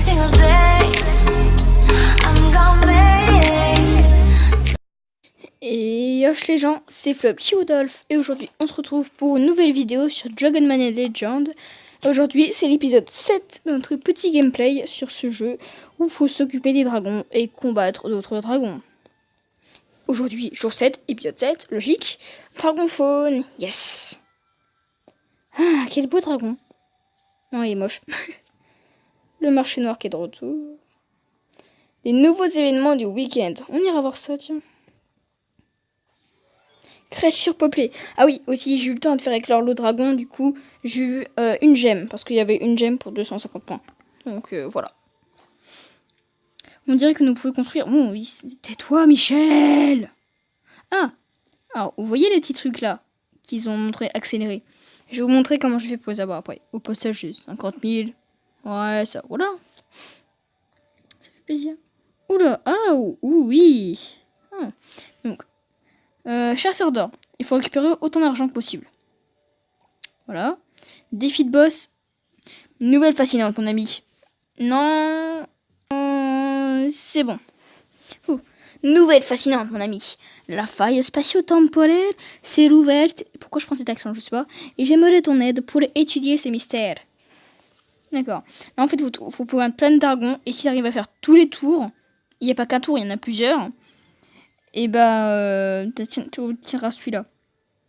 single day. I'm gonna make. Et yosh les gens, c'est Flop Chiodolf et aujourd'hui on se retrouve pour une nouvelle vidéo sur Dragon Man Legend. Aujourd'hui c'est l'épisode 7 de notre petit gameplay sur ce jeu où il faut s'occuper des dragons et combattre d'autres dragons. Aujourd'hui jour 7, épisode 7, logique, Dragon Faune, yes. Ah quel beau dragon. Non il est moche. Le marché noir qui est de retour. Les nouveaux événements du week-end, on ira voir ça tiens. Crèche surpeuplée. Ah oui, aussi j'ai eu le temps de faire éclore le dragon, du coup j'ai eu une gemme, parce qu'il y avait une gemme pour 250 points. Donc voilà. On dirait que nous pouvons construire... Oh oui, tais-toi Michel. Ah, alors vous voyez les petits trucs là, qu'ils ont montré accélérés. Je vais vous montrer comment je fais pour les avoir après. Au passage j'ai 50 000. Ouais, ça, voilà. Ça fait plaisir. Oula, ah, oui. Ah. Donc, chasseur d'or. Il faut récupérer autant d'argent que possible. Voilà. Défi de boss. Nouvelle fascinante, mon ami. Non. C'est bon. Nouvelle fascinante, mon ami. La faille spatio-temporelle s'est rouverte. Pourquoi je prends cet accent, je sais pas. Et j'aimerais ton aide pour étudier ces mystères. D'accord. Là, en fait, il faut prendre plein de dragons. Et si tu arrives à faire tous les tours, il n'y a pas qu'un tour, il y en a plusieurs. Et bah, tu tireras celui-là.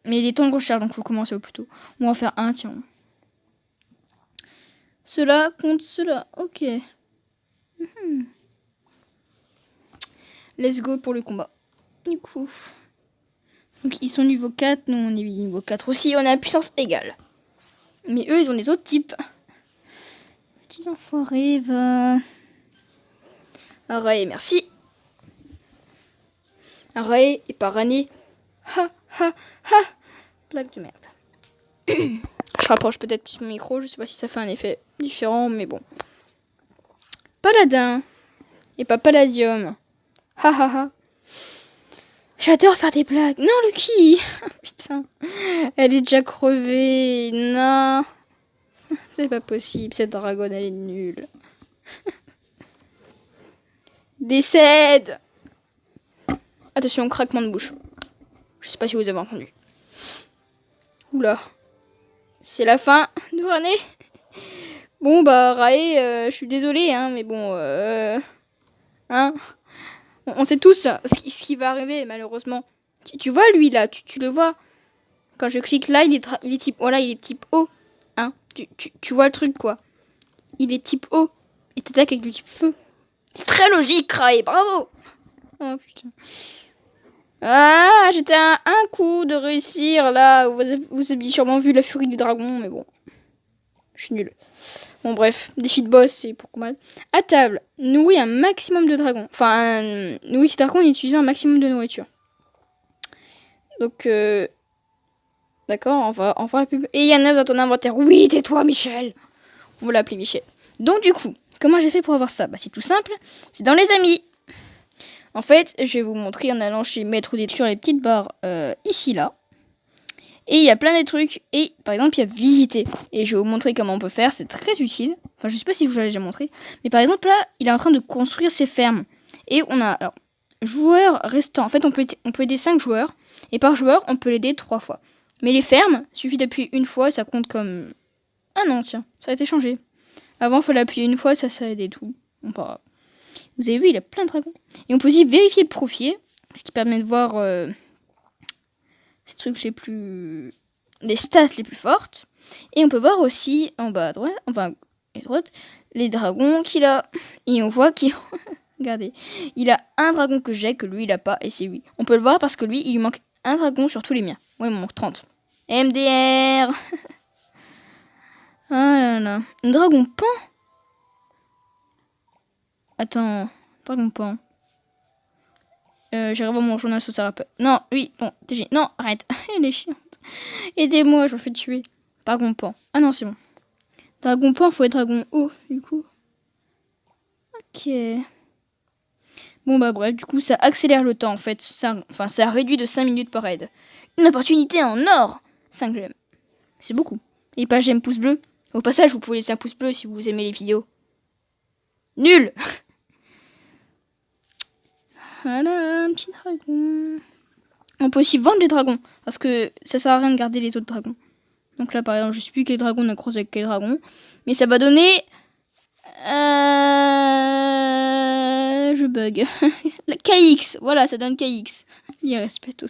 Mais il est temps de recherche, donc il faut commencer au plus tôt. On va en faire un, tiens. Cela contre cela. Ok. Let's go pour le combat. Du coup. Donc ils sont niveau 4, nous on est niveau 4 aussi. On a la puissance égale. Mais eux, ils ont des autres types. Petits enfoirés, va. Arrête, merci. Arrête et pas Rané. Ha ha ha. Blague de merde. Je rapproche peut-être plus mon micro, je sais pas si ça fait un effet différent, mais bon. Paladin. Et pas Palladium. Ha ha ha. J'adore faire des blagues. Non, Lucky. Putain. Elle est déjà crevée. Non. C'est pas possible, cette dragonne, elle est nulle. Décède. Attention, craquement de bouche. Je sais pas si vous avez entendu. Oula. C'est la fin de Rané. Bon, bah, Raé, je suis désolée, hein, mais bon, hein. On sait tous ce qui va arriver, malheureusement. Tu vois, lui, là, tu le vois. Quand je clique là, il est type... Voilà, il est type O. Hein, tu vois le truc, quoi. Il est type O. Et t'attaques avec du type feu. C'est très logique, Raé, bravo. Oh, putain. Ah, j'étais à un coup de réussir, là. Vous avez sûrement vu la furie du dragon, mais bon. Je suis nulle. Bon, bref, défi de boss, c'est pour combattre. À table, nourrir un maximum de dragons. Enfin, nourrir ces dragons et utiliser un maximum de nourriture. Donc, d'accord, on va la pub. Et il y a 9 dans ton inventaire. Oui, tais-toi, Michel. On va l'appeler Michel. Donc, du coup, comment j'ai fait pour avoir ça? Bah, c'est tout simple. C'est dans les amis. En fait, je vais vous montrer en allant chez Maître ou détruire les petites barres ici, là. Et il y a plein de trucs. Et par exemple, il y a visiter. Et je vais vous montrer comment on peut faire. C'est très utile. Enfin, je sais pas si je vous l'avais déjà montré. Mais par exemple, là, il est en train de construire ses fermes. Et on a, alors, joueurs restants. En fait, on peut aider 5 joueurs. Et par joueur, on peut l'aider 3 fois. Mais les fermes, il suffit d'appuyer une fois. Ça compte comme... Ah non, tiens, ça a été changé. Avant, il fallait appuyer une fois. Ça aidait tout. Bon, pas grave. Vous avez vu, il a plein de dragons. Et on peut aussi vérifier le profil. Ce qui permet de voir... ces trucs les stats les plus fortes. Et on peut voir aussi en bas à droite, enfin à droite, les dragons qu'il a. Et on voit qu'il... Regardez, il a un dragon que j'ai, que lui il a pas, et c'est lui. On peut le voir parce que lui, il lui manque un dragon sur tous les miens. Ouais, il me manque 30. MDR. Ah là là. Un dragon pan. Attends, dragon pan. J'irai voir mon journal sur sa Non, oui, bon, TG. Non, arrête. Elle est chiante. Aidez-moi, je me fais tuer. Dragon pan. Ah non, c'est bon. Dragon pan, faut être dragon haut, du coup. Ok. Bon, bah bref, du coup, ça accélère le temps, en fait. Ça réduit de 5 minutes par aide. Une opportunité en or. 5 gemmes. C'est beaucoup. Et pas j'aime pouce bleu. Au passage, vous pouvez laisser un pouce bleu si vous aimez les vidéos. Nul. Voilà, un petit dragon. On peut aussi vendre les dragons, parce que ça sert à rien de garder les autres dragons. Donc là, par exemple, je sais plus quel dragon on a croisé avec quel dragon. Mais ça va donner... Je bug. La KX, voilà, ça donne KX. Il respecte tout.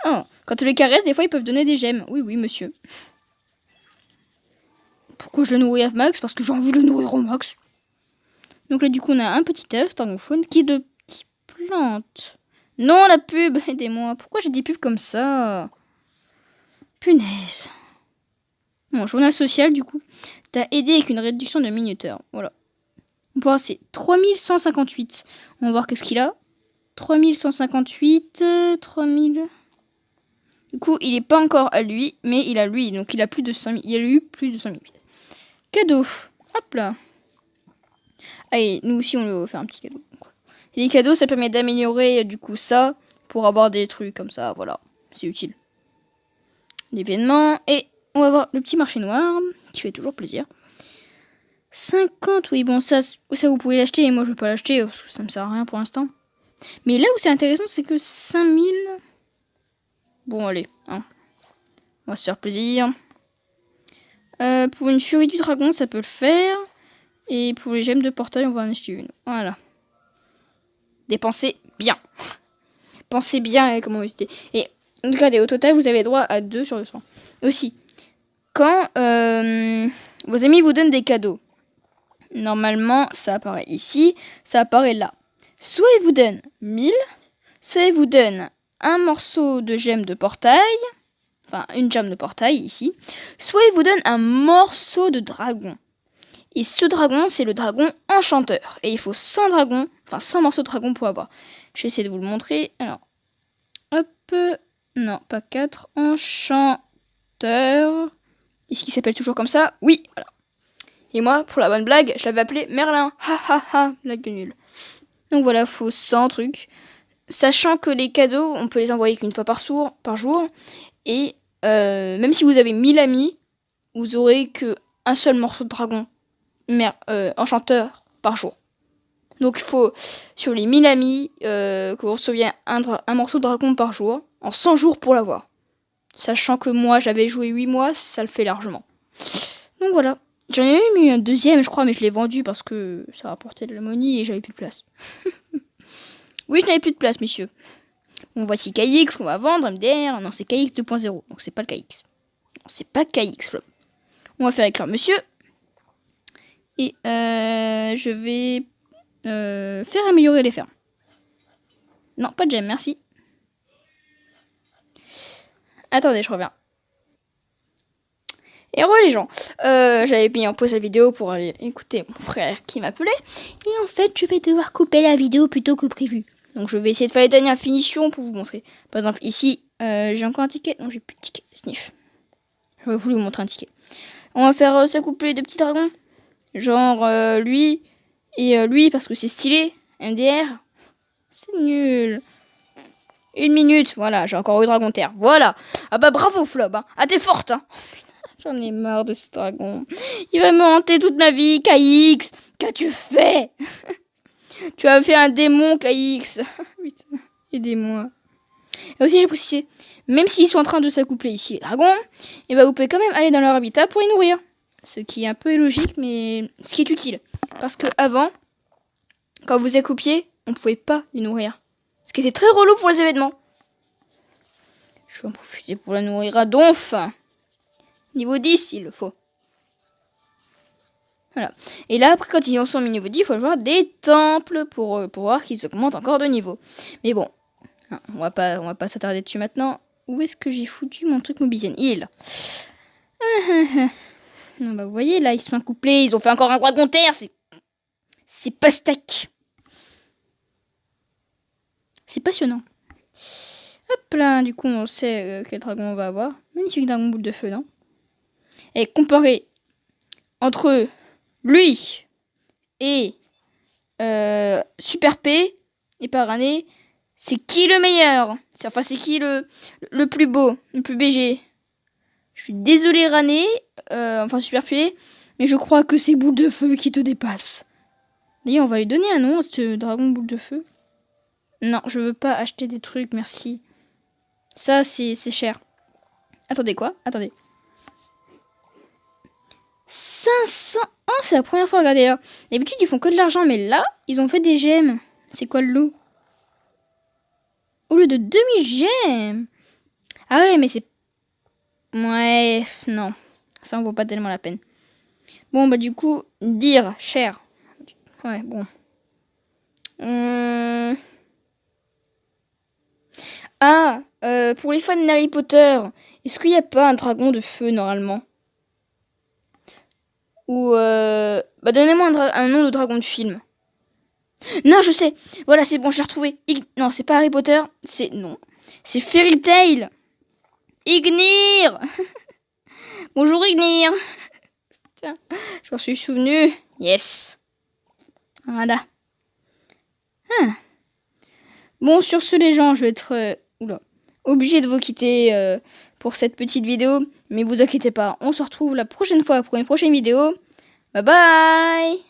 Oh, quand on les caresse, des fois, ils peuvent donner des gemmes. Oui, oui, monsieur. Pourquoi je le nourris à max? Parce que j'ai envie de le nourrir au max. Donc là, du coup, on a un petit œuf, dragonfaune, qui est de petites plantes. Non, la pub, aidez-moi. Pourquoi j'ai des pubs comme ça? Punaise. Bon, journal social, du coup. T'as aidé avec une réduction de minuteur. Voilà. On peut voir, c'est 3158. On va voir qu'est-ce qu'il a. 3158, 3000... Du coup, il n'est pas encore à lui, mais il a lui. Donc, il a plus de 100 000. Il a eu plus de 100 000. Cadeau. Hop là. Allez, nous aussi, on lui va faire un petit cadeau. Et les cadeaux, ça permet d'améliorer, du coup, ça, pour avoir des trucs comme ça. Voilà, c'est utile. L'événement. Et on va voir le petit marché noir, qui fait toujours plaisir. 50, oui, bon, ça vous pouvez l'acheter. Et moi, je ne vais pas l'acheter, parce que ça me sert à rien pour l'instant. Mais là où c'est intéressant, c'est que 5000... Bon, allez, hein. On va se faire plaisir. Pour une furie du dragon, ça peut le faire. Et pour les gemmes de portail, on va en acheter une. Voilà. Dépensez bien. Pensez bien à comment visiter. Et regardez, au total, vous avez droit à 2 sur 200. Aussi, quand vos amis vous donnent des cadeaux, normalement, ça apparaît ici, ça apparaît là. Soit ils vous donnent 1000, soit ils vous donnent un morceau de gemme de portail, enfin une gemme de portail ici, soit ils vous donnent un morceau de dragon. Et ce dragon, c'est le dragon enchanteur. Et il faut 100 dragons, enfin 100 morceaux de dragon pour avoir. Je vais essayer de vous le montrer. Alors, hop, non, pas 4, enchanteur. Est-ce qu'il s'appelle toujours comme ça? Oui, voilà. Et moi, pour la bonne blague, je l'avais appelé Merlin. Ha ha ha, blague nulle. Donc voilà, faut 100 trucs. Sachant que les cadeaux, on peut les envoyer qu'une fois par jour. Et même si vous avez 1000 amis, vous aurez qu'un seul morceau de dragon enchanteur par jour. Donc il faut, sur les 1000 amis, que vous receviez un morceau de dragon par jour, en 100 jours pour l'avoir. Sachant que moi, j'avais joué 8 mois, ça le fait largement. Donc voilà. J'en ai même eu un deuxième, je crois, mais je l'ai vendu parce que ça rapportait de la monnaie et j'avais plus de place. Oui, je n'avais plus de place, messieurs. Bon, voici KX qu'on va vendre, MDR. Non, c'est KX 2.0, donc c'est pas le KX. Non, c'est pas KX, Flop. On va faire éclore monsieur. Et je vais faire améliorer les fermes. Non, pas de gemme, merci. Attendez, je reviens. Et les gens, j'avais mis en pause la vidéo pour aller écouter mon frère qui m'appelait. Et en fait, je vais devoir couper la vidéo plus tôt que prévu. Donc je vais essayer de faire les dernières finitions pour vous montrer. Par exemple, ici, j'ai encore un ticket. Non, j'ai plus de ticket. Sniff. J'aurais voulu vous montrer un ticket. On va faire s'accoupler de petits dragons. Genre lui et lui parce que c'est stylé. MDR. C'est nul. 1 minute. Voilà, j'ai encore eu Dragon Terre. Voilà. Ah bah bravo Flob. Hein. Ah t'es forte. Hein. J'en ai marre de ce dragon. Il va me hanter toute ma vie. KX. Qu'as-tu fait? Tu as fait un démon KX. Putain. Aidez-moi. Et aussi j'ai précisé. Même s'ils sont en train de s'accoupler ici les dragons, et bah vous pouvez quand même aller dans leur habitat pour les nourrir. Ce qui est un peu illogique, mais ce qui est utile. Parce que avant, quand vous accoupiez, on pouvait pas les nourrir. Ce qui était très relou pour les événements. Je vais en profiter pour la nourrir à donf. Niveau 10, il le faut. Voilà. Et là, après, quand ils en sont mis niveau 10, il faut avoir des temples pour voir qu'ils augmentent encore de niveau. Mais bon, on va pas s'attarder dessus maintenant. Où est-ce que j'ai foutu mon truc Mobizen? Il est là. Non, bah, vous voyez, là, ils sont accouplés. Ils ont fait encore un dragon terre. C'est pastèque. C'est passionnant. Hop là, du coup, on sait quel dragon on va avoir. Magnifique dragon boule de feu, non? Et comparé entre lui et Super P et Parané, c'est qui le meilleur? Enfin, c'est qui le plus beau, le plus BG? Je suis désolée, Rané, enfin Super P, Mais je crois que c'est Boule de Feu qui te dépasse. D'ailleurs, on va lui donner un nom à ce dragon Boule de Feu. Non, je veux pas acheter des trucs, merci. Ça, c'est cher. Attendez, quoi? Attendez. 500... Oh, c'est la première fois, regardez là. D'habitude, ils font que de l'argent, mais là, ils ont fait des gemmes. C'est quoi le lot? Au lieu de 2000 gemmes. Ah ouais, mais c'est... Ouais, non. Ça en vaut pas tellement la peine. Bon, bah du coup, dire cher. Ouais, bon. Ah, pour les fans d'Harry Potter, est-ce qu'il n'y a pas un dragon de feu normalement? Ou bah donnez-moi un nom de dragon de film. Non, je sais. Voilà, c'est bon, je l'ai retrouvé. Non, c'est pas Harry Potter. C'est non. C'est Fairy Tail. Ignir. Bonjour Ignir. Tiens, je m'en suis souvenu. Yes. Voilà. Bon, sur ce les gens, je vais être obligé de vous quitter pour cette petite vidéo. Mais vous inquiétez pas, on se retrouve la prochaine fois pour une prochaine vidéo. Bye bye.